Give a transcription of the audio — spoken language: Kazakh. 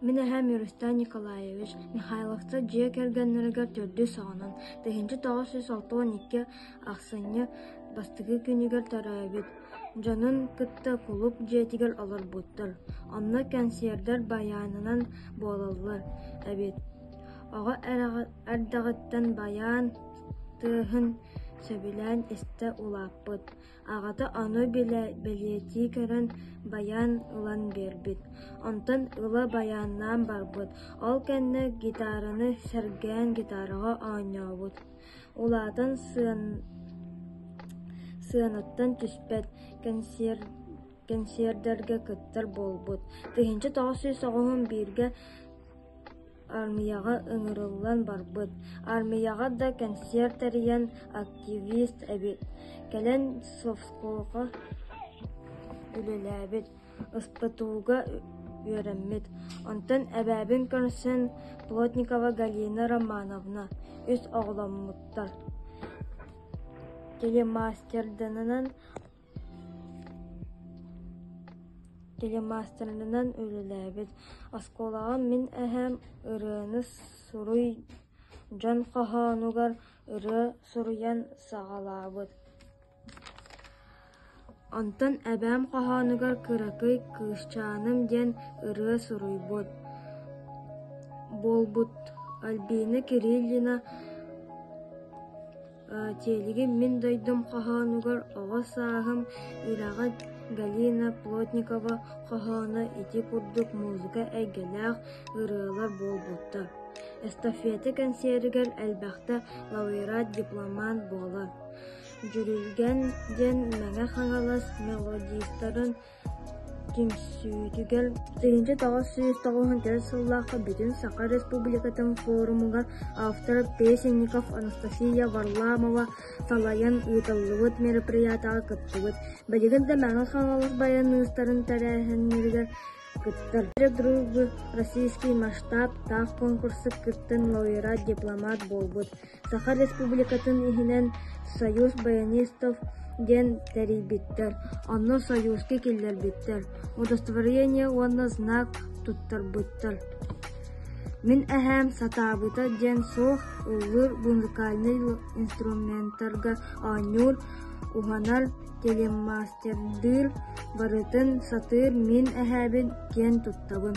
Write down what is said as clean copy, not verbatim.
Мен әһәм Юрустан Николаевич Михайловта жия кергеннерігер түрді сағынан. Тәхінші 962 ақсыны бастығы күнігер тарайбет. Жанын кытта кулуп жетигер алар буттар. Анна консердер баянынан болалар. Әбет. Аға әрдағыттан баян тыхын сөбілән істі улаппыт. Ағаты аны білети көрін баян ұлан бербіт. Онтан ұла баяннан барбыт. Ол кәнні гитараны сәрген гитараға айнауыт. Улатын сыянаттан түспәт консердерге кыттар болбыт. Тыхынчы 991-ге армияға ыңырылан барбыт. Армияға да концертериян активист әбет. Кәлен Совскоға үлеләбет. Ыспытуға өреммет. Онтан әбәбін көрсен Плотникова Галина Романовна үс оғламмыттар. Телемастернынан үлеләбет. Асколаған мен әһәм ырыны суруй жан қаханугар ыры суруян сағалабыт. Онтан әбәм қаханугар кыракый кышчаным ден ыры суруйбыт. Болбыт. Альбина Кириллина телеги мен дойдым қаханугар оға сағым ырағы Галина Плотникова қаханы ити курдук музыка әйгеләғ ырылар болбуттар. Эстафеті консергер әлбәқті лауреат дипломант болар. Жүрілген ден мәңә қаңалас мелодистарын кимсүйтігер. 1994 сыллақы бүтін Сақа Республикатын форумыға автор песенников Анастасия Варламова салаян ұйтылуыт мероприятаға кыттыбыт. Бәдігінде мәңі қаңалас баяныстарын тәрәхінергер кыттыр. Другы российский масштаб тақ конкурсы кыттын лауреат дипломат болбыт. Сақа Республикатын ихінен Союз баянистов ден тәрейбеттер. Анны союзке келдер беттер. Удостоверение онна знак туттар бұттар. Мен әһәм сатабыта ден соқ ұлыр музыкальный инструментарға анюр уханар телемастердыр барытын сатыр мен әһәбін кен туттабын.